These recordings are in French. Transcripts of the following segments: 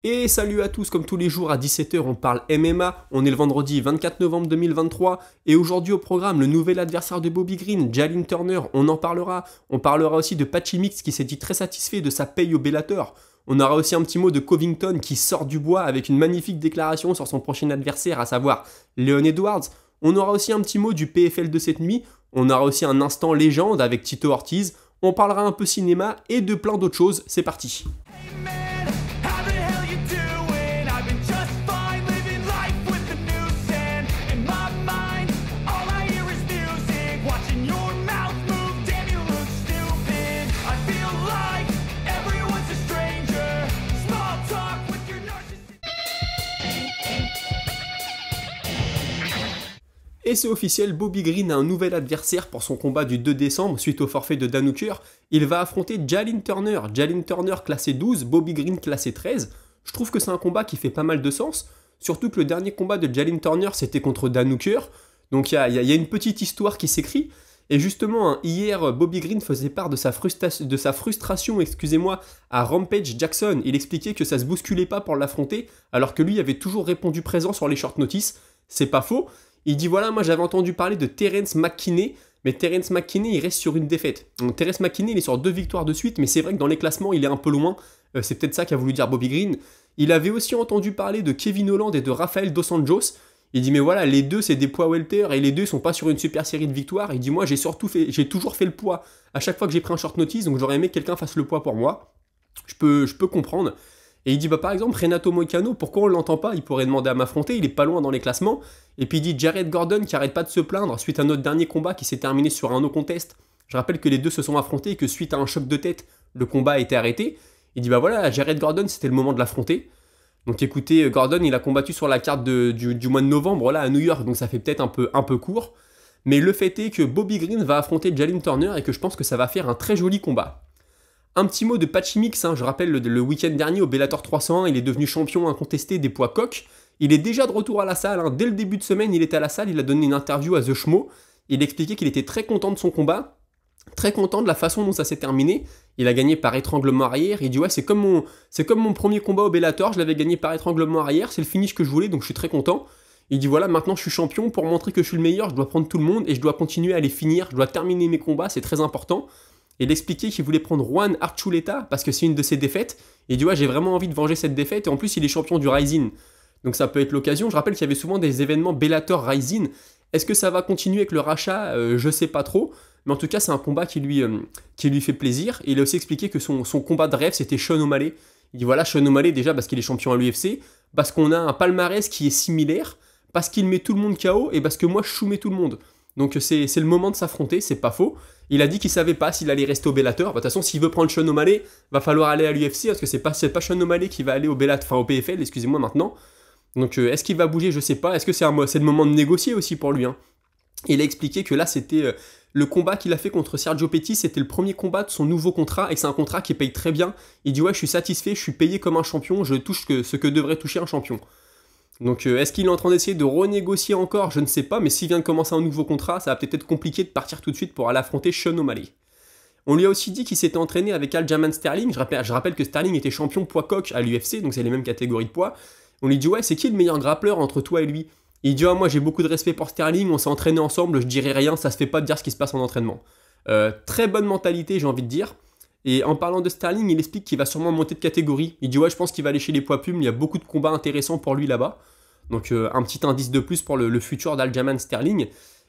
Et salut à tous, comme tous les jours à 17 h on parle MMA, on est le vendredi 24 novembre 2023 et aujourd'hui au programme le nouvel adversaire de Bobby Green, Jalin Turner, on parlera aussi de Patchy Mix qui s'est dit très satisfait de sa paye au Bellator, on aura aussi un petit mot de Covington qui sort du bois avec une magnifique déclaration sur son prochain adversaire à savoir Leon Edwards, on aura aussi un petit mot du PFL de cette nuit, on aura aussi un instant légende avec Tito Ortiz, on parlera un peu cinéma et de plein d'autres choses, c'est parti. Et c'est officiel, Bobby Green a un nouvel adversaire pour son combat du 2 décembre suite au forfait de Dan Hooker. Il va affronter Jalin Turner. Jalin Turner classé 12, Bobby Green classé 13. Je trouve que c'est un combat qui fait pas mal de sens. Surtout que le dernier combat de Jalin Turner c'était contre Dan Hooker. Donc il y a une petite histoire qui s'écrit. Et justement, hier, Bobby Green faisait part de sa frustration, à Rampage Jackson. Il expliquait que ça se bousculait pas pour l'affronter, alors que lui avait toujours répondu présent sur les short notice. C'est pas faux. Il dit voilà, moi j'avais entendu parler de Terence McKinney, mais Terence McKinney il reste sur une défaite. Donc Terence McKinney il est sur 2 victoires de suite, mais c'est vrai que dans les classements il est un peu loin. C'est peut-être ça qu'a voulu dire Bobby Green. Il avait aussi entendu parler de Kevin Holland et de Rafael Dos Anjos. Il dit mais voilà, les deux c'est des poids welter et les deux sont pas sur une super série de victoires. Il dit moi j'ai toujours fait le poids à chaque fois que j'ai pris un short notice, donc j'aurais aimé que quelqu'un fasse le poids pour moi. Je peux comprendre. Et il dit, bah par exemple, Renato Moicano, pourquoi on l'entend pas? Il pourrait demander à m'affronter, il est pas loin dans les classements. Et puis il dit Jared Gordon qui arrête pas de se plaindre suite à notre dernier combat qui s'est terminé sur un no contest. Je rappelle que les deux se sont affrontés et que suite à un choc de tête, le combat a été arrêté. Il dit, bah voilà, Jared Gordon, c'était le moment de l'affronter. Donc écoutez, Gordon, il a combattu sur la carte du mois de novembre, là, à New York, donc ça fait peut-être un peu court. Mais le fait est que Bobby Green va affronter Jalin Turner et que je pense que ça va faire un très joli combat. Un petit mot de Patchy Mix, je rappelle le week-end dernier au Bellator 301, il est devenu champion incontesté des poids coqs. Il est déjà de retour à la salle, dès le début de semaine il était à la salle, il a donné une interview à The Schmo. Il expliquait qu'il était très content de son combat, très content de la façon dont ça s'est terminé. Il a gagné par étranglement arrière, il dit ouais c'est comme mon premier combat au Bellator, je l'avais gagné par étranglement arrière, c'est le finish que je voulais donc je suis très content. Il dit voilà maintenant je suis champion, pour montrer que je suis le meilleur, je dois prendre tout le monde et je dois continuer à les finir, je dois terminer mes combats, c'est très important. Et il expliquait qu'il voulait prendre Juan Archuleta parce que c'est une de ses défaites. Et il dit ouais j'ai vraiment envie de venger cette défaite et en plus il est champion du Rising. Donc ça peut être l'occasion. Je rappelle qu'il y avait souvent des événements Bellator Rising. Est-ce que ça va continuer avec le rachat? Je sais pas trop. Mais en tout cas c'est un combat qui lui fait plaisir. Et il a aussi expliqué que son combat de rêve c'était Sean O'Malley. Il dit voilà Sean O'Malley déjà parce qu'il est champion à l'UFC, parce qu'on a un palmarès qui est similaire, parce qu'il met tout le monde KO et parce que moi je soumets tout le monde. Donc c'est le moment de s'affronter, c'est pas faux. Il a dit qu'il savait pas s'il allait rester au Bellator. De toute façon, s'il veut prendre Sean O'Malley, va falloir aller à l'UFC parce que c'est pas Sean O'Malley qui va aller au au PFL, excusez-moi maintenant. Donc est-ce qu'il va bouger? Je sais pas. Est-ce que c'est le moment de négocier aussi pour lui? Il a expliqué que là c'était le combat qu'il a fait contre Sergio Pettis, c'était le premier combat de son nouveau contrat et que c'est un contrat qui paye très bien. Il dit ouais, je suis satisfait, je suis payé comme un champion, je touche ce que devrait toucher un champion. Donc est-ce qu'il est en train d'essayer de renégocier encore? Je ne sais pas, mais s'il vient de commencer un nouveau contrat, ça va peut-être être compliqué de partir tout de suite pour aller affronter Sean O'Malley. On lui a aussi dit qu'il s'était entraîné avec Aljamain Sterling. Je rappelle que Sterling était champion poids coq à l'UFC, donc c'est les mêmes catégories de poids. On lui dit ouais, c'est qui le meilleur grappleur entre toi et lui? Il dit moi j'ai beaucoup de respect pour Sterling, on s'est entraîné ensemble, je dirais rien, ça se fait pas de dire ce qui se passe en entraînement. Très bonne mentalité, j'ai envie de dire. Et en parlant de Sterling, il explique qu'il va sûrement monter de catégorie. Il dit ouais, je pense qu'il va aller chez les poids plumes, il y a beaucoup de combats intéressants pour lui là-bas. Donc un petit indice de plus pour le futur d'Aljamain Sterling.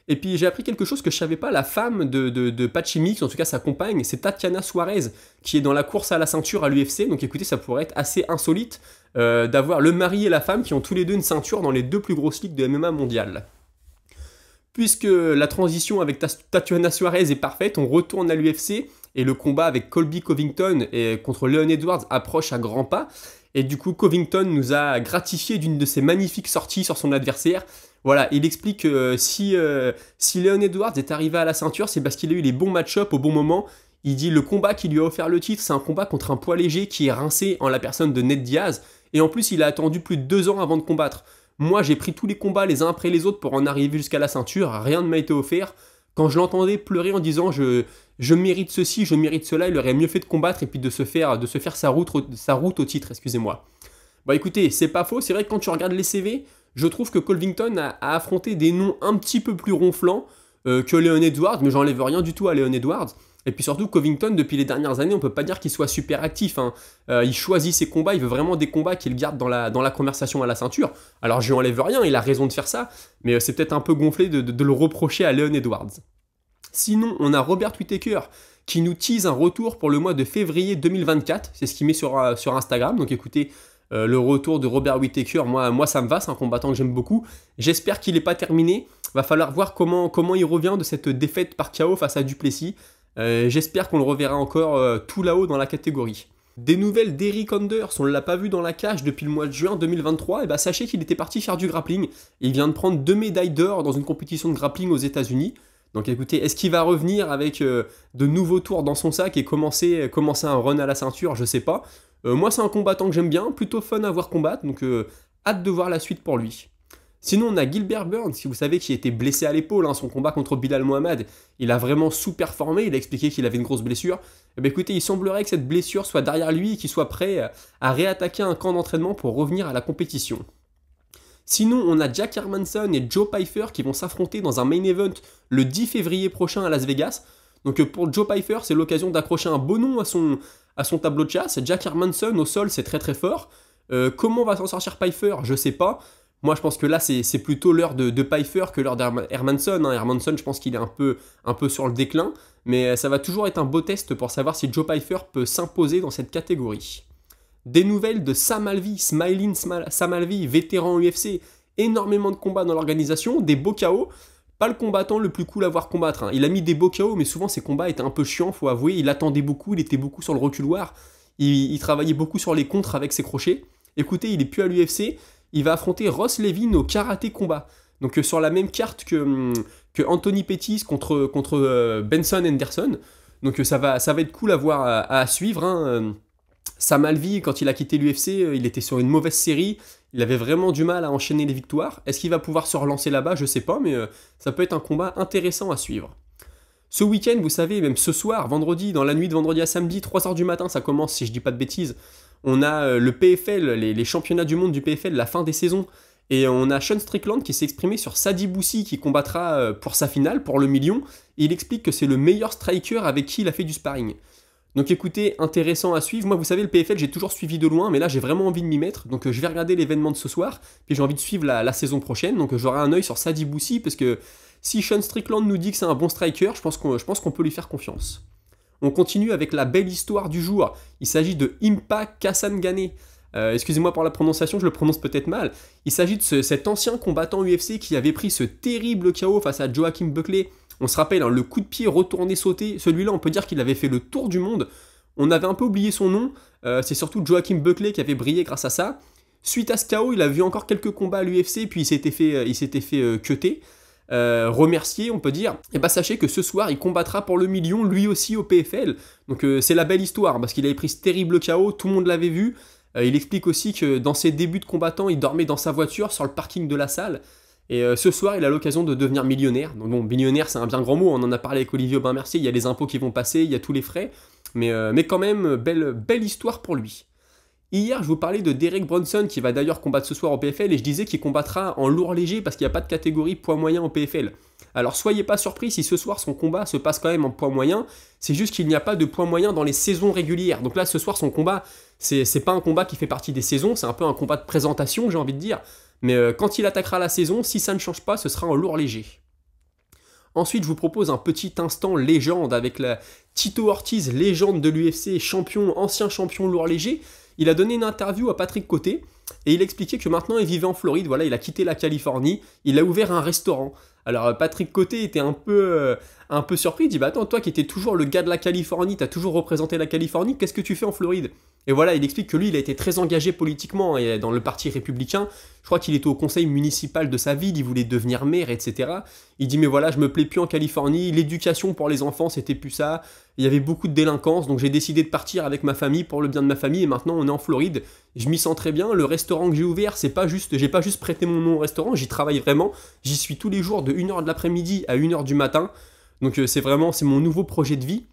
Et puis j'ai appris quelque chose que je savais pas, la femme de Patchy Mix, en tout cas sa compagne, c'est Tatiana Suarez, qui est dans la course à la ceinture à l'UFC. Donc écoutez, ça pourrait être assez insolite d'avoir le mari et la femme qui ont tous les deux une ceinture dans les deux plus grosses ligues de MMA mondiale. Puisque la transition avec Tatiana Suarez est parfaite, on retourne à l'UFC et le combat avec Colby Covington contre Leon Edwards approche à grands pas. Et du coup, Covington nous a gratifié d'une de ses magnifiques sorties sur son adversaire. Voilà, il explique que si Leon Edwards est arrivé à la ceinture, c'est parce qu'il a eu les bons match-ups au bon moment. Il dit le combat qui lui a offert le titre, c'est un combat contre un poids léger qui est rincé en la personne de Ned Diaz. Et en plus, il a attendu plus de 2 ans avant de combattre. Moi, j'ai pris tous les combats les uns après les autres pour en arriver jusqu'à la ceinture. Rien ne m'a été offert. Quand je l'entendais pleurer en disant je mérite ceci, je mérite cela, il aurait mieux fait de combattre et puis de se faire sa route au titre, excusez-moi. Bah écoutez, c'est pas faux, c'est vrai que quand tu regardes les CV, je trouve que Covington a affronté des noms un petit peu plus ronflants que Leon Edwards, mais j'enlève rien du tout à Leon Edwards. Et puis surtout, Covington, depuis les dernières années, on peut pas dire qu'il soit super actif, hein. Il choisit ses combats, il veut vraiment des combats qu'il garde dans la conversation à la ceinture. Alors je lui enlève rien, il a raison de faire ça, mais c'est peut-être un peu gonflé de le reprocher à Leon Edwards. Sinon, on a Robert Whittaker qui nous tease un retour pour le mois de février 2024, c'est ce qu'il met sur Instagram, donc écoutez, le retour de Robert Whittaker, moi ça me va, c'est un combattant que j'aime beaucoup. J'espère qu'il n'est pas terminé. Va falloir voir comment il revient de cette défaite par KO face à Duplessis. J'espère qu'on le reverra encore tout là-haut dans la catégorie. Des nouvelles d'Eric Anders, on ne l'a pas vu dans la cage depuis le mois de juin 2023, et bah sachez qu'il était parti faire du grappling. Il vient de prendre 2 médailles d'or dans une compétition de grappling aux États-Unis. Donc écoutez, est-ce qu'il va revenir avec de nouveaux tours dans son sac et commencer un run à la ceinture? Je sais pas. Moi, c'est un combattant que j'aime bien, plutôt fun à voir combattre, donc hâte de voir la suite pour lui. Sinon, on a Gilbert Burns, qui vous savez qui était blessé à l'épaule, hein, son combat contre Bilal Mohamed. Il a vraiment sous-performé, il a expliqué qu'il avait une grosse blessure. Et bien écoutez, il semblerait que cette blessure soit derrière lui et qu'il soit prêt à réattaquer un camp d'entraînement pour revenir à la compétition. Sinon, on a Jack Hermansson et Joe Pyfer qui vont s'affronter dans un main event le 10 février prochain à Las Vegas. Donc pour Joe Pyfer, c'est l'occasion d'accrocher un beau nom à son tableau de chasse. Jack Hermansson au sol, c'est très très fort. Comment va s'en sortir Pyfer? Je sais pas. Moi, je pense que là, c'est plutôt l'heure de Pyfer que l'heure d'Hermansson. Hein. Hermansson, je pense qu'il est un peu sur le déclin. Mais ça va toujours être un beau test pour savoir si Joe Pyfer peut s'imposer dans cette catégorie. Des nouvelles de Sam Alvey, Smiling Sam Alvey, vétéran UFC. Énormément de combats dans l'organisation, des beaux KO. Pas le combattant le plus cool à voir combattre. Hein. Il a mis des beaux KO, mais souvent ses combats étaient un peu chiants, faut avouer. Il attendait beaucoup, il était beaucoup sur le reculoir. Il travaillait beaucoup sur les contres avec ses crochets. Écoutez, il est plus à l'UFC. Il va affronter Ross Levin au karaté combat. Donc sur la même carte que Anthony Pettis contre Benson Henderson. Donc ça va être cool à suivre. Hein. Sam Alvey, quand il a quitté l'UFC, il était sur une mauvaise série. Il avait vraiment du mal à enchaîner les victoires. Est-ce qu'il va pouvoir se relancer là-bas? Je sais pas, mais ça peut être un combat intéressant à suivre. Ce week-end, vous savez, même ce soir, vendredi, dans la nuit de vendredi à samedi, 3h du matin, ça commence, si je dis pas de bêtises. On a le PFL, les championnats du monde du PFL, la fin des saisons. Et on a Sean Strickland qui s'est exprimé sur Sadi Boussi qui combattra pour sa finale, pour le million. Et il explique que c'est le meilleur striker avec qui il a fait du sparring. Donc écoutez, intéressant à suivre. Moi, vous savez, le PFL, j'ai toujours suivi de loin, mais là, j'ai vraiment envie de m'y mettre. Donc je vais regarder l'événement de ce soir, puis j'ai envie de suivre la saison prochaine. Donc j'aurai un œil sur Sadi Boussi, parce que si Sean Strickland nous dit que c'est un bon striker, je pense qu'on peut lui faire confiance. On continue avec la belle histoire du jour. Il s'agit de Impa Kasanganay. Excusez-moi pour la prononciation, je le prononce peut-être mal. Il s'agit de cet ancien combattant UFC qui avait pris ce terrible KO face à Joaquin Buckley. On se rappelle, hein, le coup de pied retourné sauté, celui-là on peut dire qu'il avait fait le tour du monde. On avait un peu oublié son nom, c'est surtout Joaquin Buckley qui avait brillé grâce à ça. Suite à ce KO, il a vu encore quelques combats à l'UFC, puis il s'était fait cutter. Remercier, on peut dire. Et bah sachez que ce soir, il combattra pour le million, lui aussi au PFL. Donc c'est la belle histoire, parce qu'il avait pris ce terrible KO, tout le monde l'avait vu. Il explique aussi que dans ses débuts de combattant, il dormait dans sa voiture sur le parking de la salle. Et ce soir, il a l'occasion de devenir millionnaire. Donc bon, millionnaire, c'est un bien grand mot, on en a parlé avec Olivier Aubin-Mercier, il y a les impôts qui vont passer, il y a tous les frais. Mais quand même, belle histoire pour lui. Hier, je vous parlais de Derek Brunson, qui va d'ailleurs combattre ce soir au PFL, et je disais qu'il combattra en lourd léger, parce qu'il n'y a pas de catégorie poids moyen au PFL. Alors soyez pas surpris si ce soir son combat se passe quand même en poids moyen, c'est juste qu'il n'y a pas de poids moyen dans les saisons régulières. Donc là, ce soir, son combat, c'est pas un combat qui fait partie des saisons, c'est un peu un combat de présentation, j'ai envie de dire. Mais quand il attaquera la saison, si ça ne change pas, ce sera en lourd léger. Ensuite, je vous propose un petit instant légende avec la Tito Ortiz, légende de l'UFC, ancien champion lourd léger. Il a donné une interview à Patrick Côté et il expliquait que maintenant il vivait en Floride, voilà, il a quitté la Californie, il a ouvert un restaurant. Alors Patrick Côté était un peu surpris, il dit « Bah attends, toi qui étais toujours le gars de la Californie, t'as toujours représenté la Californie, qu'est-ce que tu fais en Floride ?» Et voilà, il explique que lui, il a été très engagé politiquement et dans le parti républicain. Je crois qu'il était au conseil municipal de sa ville, il voulait devenir maire, etc. Il dit « Mais voilà, je me plais plus en Californie, l'éducation pour les enfants, c'était plus ça. Il y avait beaucoup de délinquance, donc j'ai décidé de partir avec ma famille pour le bien de ma famille et maintenant on est en Floride. Je m'y sens très bien, le restaurant que j'ai ouvert, j'ai pas juste prêté mon nom au restaurant, j'y travaille vraiment. J'y suis tous les jours de 1h de l'après-midi à 1h du matin. Donc c'est mon nouveau projet de vie. »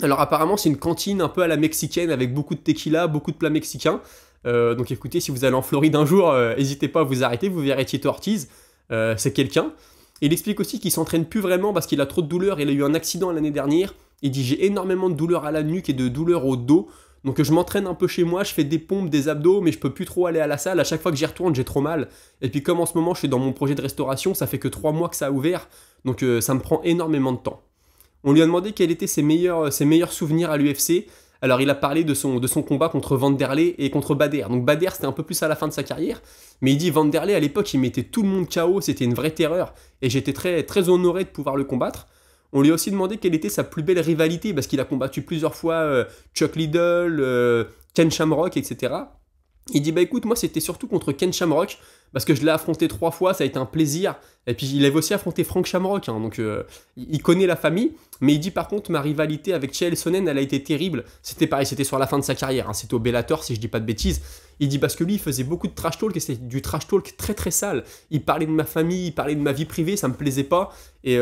Alors apparemment c'est une cantine un peu à la mexicaine avec beaucoup de tequila, beaucoup de plats mexicains. Donc écoutez, si vous allez en Floride un jour, n'hésitez pas à vous arrêter, vous verrez Tito Ortiz, c'est quelqu'un. Il explique aussi qu'il s'entraîne plus vraiment parce qu'il a trop de douleurs, il a eu un accident l'année dernière. Il dit j'ai énormément de douleurs à la nuque et de douleurs au dos. Donc je m'entraîne un peu chez moi, je fais des pompes, des abdos, mais je peux plus trop aller à la salle. À chaque fois que j'y retourne, j'ai trop mal. Et puis comme en ce moment je suis dans mon projet de restauration, ça fait que 3 mois que ça a ouvert. Donc ça me prend énormément de temps. On lui a demandé quels étaient ses meilleurs souvenirs à l'UFC. Alors il a parlé de son combat contre Vanderlei et contre Bader. Donc Bader c'était un peu plus à la fin de sa carrière. Mais il dit Vanderlei à l'époque il mettait tout le monde KO, c'était une vraie terreur. Et j'étais très, très honoré de pouvoir le combattre. On lui a aussi demandé quelle était sa plus belle rivalité, parce qu'il a combattu plusieurs fois Chuck Liddell, Ken Shamrock, etc. Il dit bah écoute, moi c'était surtout contre Ken Shamrock, parce que je l'ai affronté 3 fois, ça a été un plaisir. Et puis il avait aussi affronté Frank Shamrock, hein, donc il connaît la famille. Mais il dit par contre ma rivalité avec Chael Sonnen, elle a été terrible. C'était pareil, c'était sur la fin de sa carrière, hein, c'était au Bellator si je dis pas de bêtises. Il dit parce que lui il faisait beaucoup de trash talk et c'était du trash talk très très sale. Il parlait de ma famille, il parlait de ma vie privée, ça me plaisait pas. Et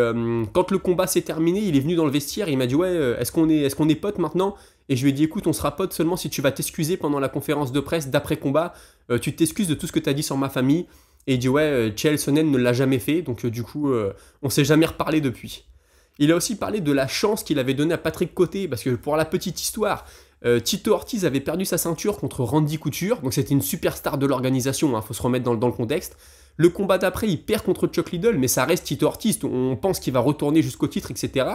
quand le combat s'est terminé, il est venu dans le vestiaire, il m'a dit ouais, est-ce qu'on est potes maintenant? Et je lui ai dit écoute, on sera potes seulement si tu vas t'excuser pendant la conférence de presse d'après combat. Tu t'excuses de tout ce que tu as dit sur ma famille. Et il dit ouais, Chael Sonnen ne l'a jamais fait, donc du coup, on s'est jamais reparlé depuis. Il a aussi parlé de la chance qu'il avait donnée à Patrick Coté, parce que pour la petite histoire, Tito Ortiz avait perdu sa ceinture contre Randy Couture, donc c'était une superstar de l'organisation, hein, faut se remettre dans le contexte. Le combat d'après, il perd contre Chuck Liddell, mais ça reste Tito Ortiz, on pense qu'il va retourner jusqu'au titre, etc.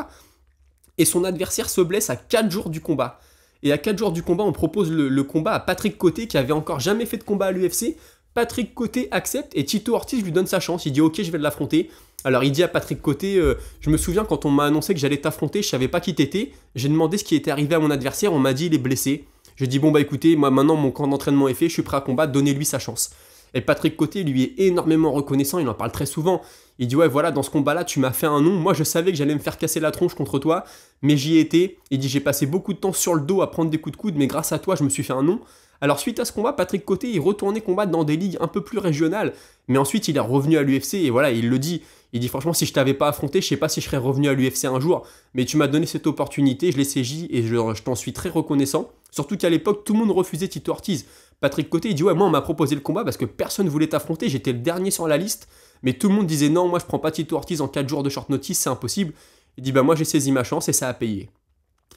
Et son adversaire se blesse à 4 jours du combat. Et à 4 jours du combat, on propose le combat à Patrick Coté, qui avait encore jamais fait de combat à l'UFC. Patrick Coté accepte et Tito Ortiz lui donne sa chance. Il dit ok, je vais l'affronter. Alors il dit à Patrick Coté, je me souviens quand on m'a annoncé que j'allais t'affronter, je savais pas qui t'étais. J'ai demandé ce qui était arrivé à mon adversaire, on m'a dit il est blessé. J'ai dit bon bah écoutez, moi maintenant mon camp d'entraînement est fait, je suis prêt à combattre, donnez-lui sa chance. Et Patrick Coté lui est énormément reconnaissant, il en parle très souvent. Il dit ouais voilà, dans ce combat-là tu m'as fait un nom, moi je savais que j'allais me faire casser la tronche contre toi, mais j'y ai été. Il dit j'ai passé beaucoup de temps sur le dos à prendre des coups de coude, mais grâce à toi je me suis fait un nom. Alors suite à ce combat, Patrick Coté est retourné combattre dans des ligues un peu plus régionales, mais ensuite il est revenu à l'UFC et voilà, il le dit. Il dit franchement si je t'avais pas affronté, je sais pas si je serais revenu à l'UFC un jour, mais tu m'as donné cette opportunité, je l'ai saisi et je t'en suis très reconnaissant. Surtout qu'à l'époque tout le monde refusait Tito Ortiz. Patrick Coté il dit ouais moi on m'a proposé le combat parce que personne voulait t'affronter, j'étais le dernier sur la liste, mais tout le monde disait non moi je prends pas Tito Ortiz en 4 jours de short notice, c'est impossible. Il dit bah moi j'ai saisi ma chance et ça a payé.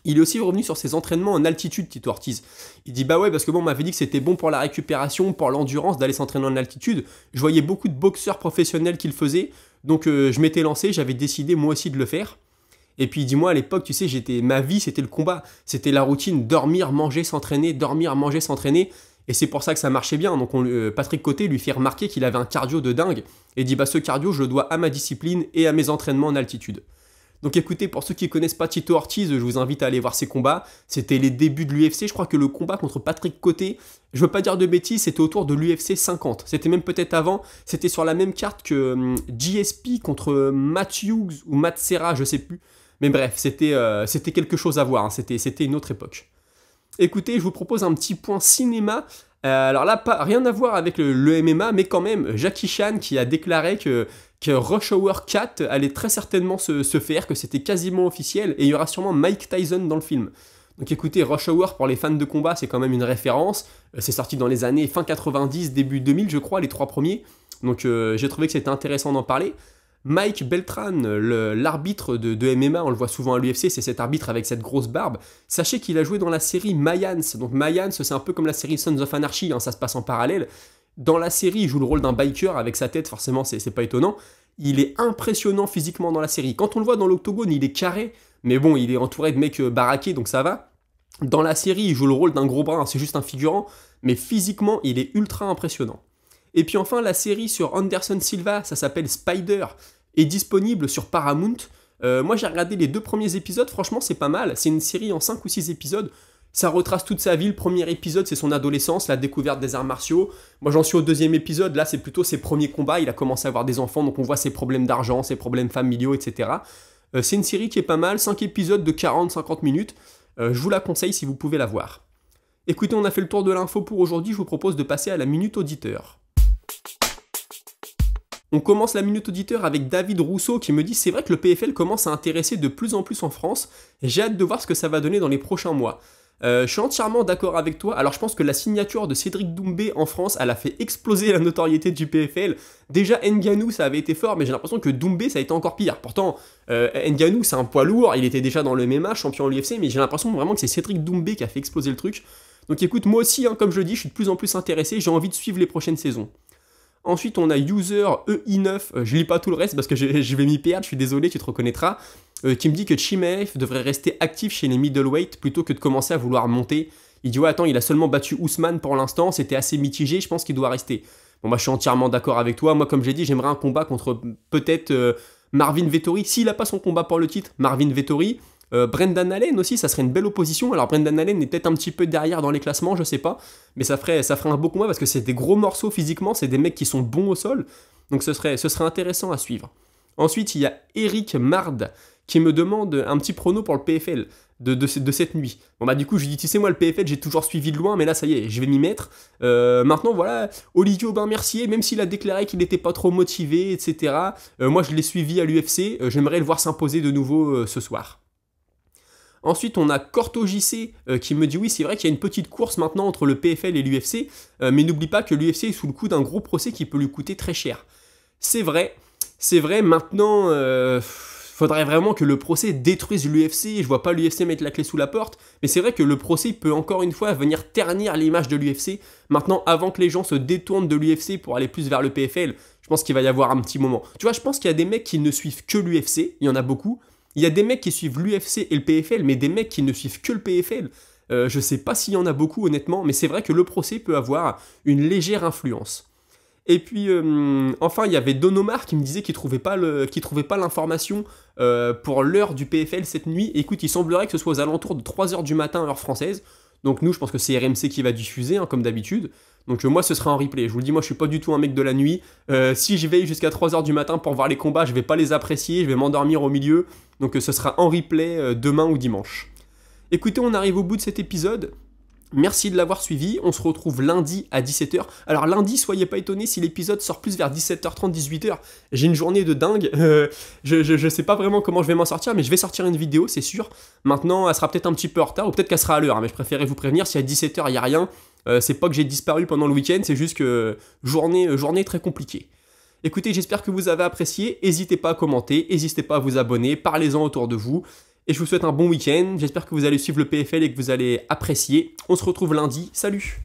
Il est aussi revenu sur ses entraînements en altitude, Tito Ortiz. Il dit bah ouais parce que bon on m'avait dit que c'était bon pour la récupération, pour l'endurance d'aller s'entraîner en altitude. Je voyais beaucoup de boxeurs professionnels qui le faisaient, donc je m'étais lancé, j'avais décidé moi aussi de le faire. Et puis dis-moi à l'époque, tu sais, ma vie c'était le combat, c'était la routine, dormir, manger, s'entraîner, dormir, manger, s'entraîner. Et c'est pour ça que ça marchait bien. Donc Patrick Coté lui fait remarquer qu'il avait un cardio de dingue et dit bah ce cardio je le dois à ma discipline et à mes entraînements en altitude. Donc écoutez, pour ceux qui ne connaissent pas Tito Ortiz, je vous invite à aller voir ses combats. C'était les débuts de l'UFC, je crois que le combat contre Patrick Coté, je veux pas dire de bêtises, c'était autour de l'UFC 50. C'était même peut-être avant, c'était sur la même carte que GSP contre Matt Hughes ou Matt Serra, je sais plus. Mais bref, c'était quelque chose à voir, hein. C'était une autre époque. Écoutez, je vous propose un petit point cinéma. Alors là, rien à voir avec le MMA, mais quand même, Jackie Chan qui a déclaré que Rush Hour 4 allait très certainement se faire, que c'était quasiment officiel, et il y aura sûrement Mike Tyson dans le film. Donc écoutez, Rush Hour, pour les fans de combat, c'est quand même une référence. C'est sorti dans les années fin 90, début 2000, je crois, les 3 premiers. Donc j'ai trouvé que c'était intéressant d'en parler. Mike Beltran, l'arbitre de MMA, on le voit souvent à l'UFC, c'est cet arbitre avec cette grosse barbe. Sachez qu'il a joué dans la série Mayans. Donc Mayans, c'est un peu comme la série Sons of Anarchy, hein, ça se passe en parallèle. Dans la série, il joue le rôle d'un biker avec sa tête, forcément, c'est pas étonnant. Il est impressionnant physiquement dans la série. Quand on le voit dans l'octogone, il est carré, mais bon, il est entouré de mecs baraqués, donc ça va. Dans la série, il joue le rôle d'un gros bras, c'est juste un figurant, mais physiquement, il est ultra impressionnant. Et puis enfin, la série sur Anderson Silva, ça s'appelle Spider, est disponible sur Paramount. Moi, j'ai regardé les 2 premiers épisodes, franchement, c'est pas mal. C'est une série en 5 ou 6 épisodes. Ça retrace toute sa vie. Le premier épisode, c'est son adolescence, la découverte des arts martiaux. Moi, j'en suis au 2e épisode. Là, c'est plutôt ses premiers combats. Il a commencé à avoir des enfants, donc on voit ses problèmes d'argent, ses problèmes familiaux, etc. C'est une série qui est pas mal. 5 épisodes de 40-50 minutes. Je vous la conseille si vous pouvez la voir. Écoutez, on a fait le tour de l'info pour aujourd'hui. Je vous propose de passer à la Minute Auditeur. On commence la Minute Auditeur avec David Rousseau qui me dit « C'est vrai que le PFL commence à intéresser de plus en plus en France. J'ai hâte de voir ce que ça va donner dans les prochains mois. » Je suis entièrement d'accord avec toi. Alors je pense que la signature de Cédric Doumbé en France, elle a fait exploser la notoriété du PFL. Déjà Ngannou ça avait été fort, mais j'ai l'impression que Doumbé ça a été encore pire. Pourtant Ngannou c'est un poids lourd, il était déjà dans le MMA, champion de l'UFC, mais j'ai l'impression vraiment que c'est Cédric Doumbé qui a fait exploser le truc. Donc écoute, moi aussi, hein, comme je le dis, je suis de plus en plus intéressé, j'ai envie de suivre les prochaines saisons. Ensuite, on a User EI9, je lis pas tout le reste parce que je vais m'y perdre, je suis désolé, tu te reconnaîtras, qui me dit que Chimaev devrait rester actif chez les middleweight plutôt que de commencer à vouloir monter. Il dit ouais attends, il a seulement battu Ousmane pour l'instant, c'était assez mitigé, je pense qu'il doit rester. Bon bah je suis entièrement d'accord avec toi, moi comme j'ai dit, j'aimerais un combat contre peut-être Marvin Vettori, s'il a pas son combat pour le titre, Marvin Vettori. Brendan Allen aussi, ça serait une belle opposition. Alors Brendan Allen est peut-être un petit peu derrière dans les classements, je sais pas, mais ça ferait un beau combat parce que c'est des gros morceaux physiquement, c'est des mecs qui sont bons au sol, donc ce serait intéressant à suivre. Ensuite, il y a Eric Mard qui me demande un petit prono pour le PFL de cette nuit. Bon bah du coup je lui dis tu sais moi le PFL j'ai toujours suivi de loin mais là ça y est je vais m'y mettre. Maintenant voilà, Olivier Aubin-Mercier, même s'il a déclaré qu'il n'était pas trop motivé etc. Moi je l'ai suivi à l'UFC, j'aimerais le voir s'imposer de nouveau ce soir. Ensuite, on a Corto JC qui me dit oui, c'est vrai qu'il y a une petite course maintenant entre le PFL et l'UFC, mais n'oublie pas que l'UFC est sous le coup d'un gros procès qui peut lui coûter très cher. C'est vrai, maintenant, faudrait vraiment que le procès détruise l'UFC, je vois pas l'UFC mettre la clé sous la porte, mais c'est vrai que le procès peut encore une fois venir ternir l'image de l'UFC. Maintenant, avant que les gens se détournent de l'UFC pour aller plus vers le PFL, je pense qu'il va y avoir un petit moment. Tu vois, je pense qu'il y a des mecs qui ne suivent que l'UFC, il y en a beaucoup. Il y a des mecs qui suivent l'UFC et le PFL, mais des mecs qui ne suivent que le PFL, je sais pas s'il y en a beaucoup honnêtement, mais c'est vrai que le procès peut avoir une légère influence. Et puis, enfin, il y avait Don Omar qui me disait qu'il trouvait pas l'information pour l'heure du PFL cette nuit. Écoute, il semblerait que ce soit aux alentours de 3h du matin, heure française. Donc nous, je pense que c'est RMC qui va diffuser, hein, comme d'habitude. Donc moi, ce sera en replay. Je vous le dis, moi, je suis pas du tout un mec de la nuit. Si je veille jusqu'à 3h du matin pour voir les combats, je vais pas les apprécier, je vais m'endormir au milieu. Donc ce sera en replay demain ou dimanche. Écoutez, on arrive au bout de cet épisode. Merci de l'avoir suivi, on se retrouve lundi à 17h. Alors lundi, soyez pas étonnés si l'épisode sort plus vers 17h30, 18h. J'ai une journée de dingue, je sais pas vraiment comment je vais m'en sortir, mais je vais sortir une vidéo, c'est sûr. Maintenant, elle sera peut-être un petit peu en retard, ou peut-être qu'elle sera à l'heure, hein, mais je préférais vous prévenir, si à 17h il n'y a rien, c'est pas que j'ai disparu pendant le week-end, c'est juste que journée très compliquée. Écoutez, j'espère que vous avez apprécié, n'hésitez pas à commenter, n'hésitez pas à vous abonner, parlez-en autour de vous. Et je vous souhaite un bon week-end, j'espère que vous allez suivre le PFL et que vous allez apprécier. On se retrouve lundi, salut!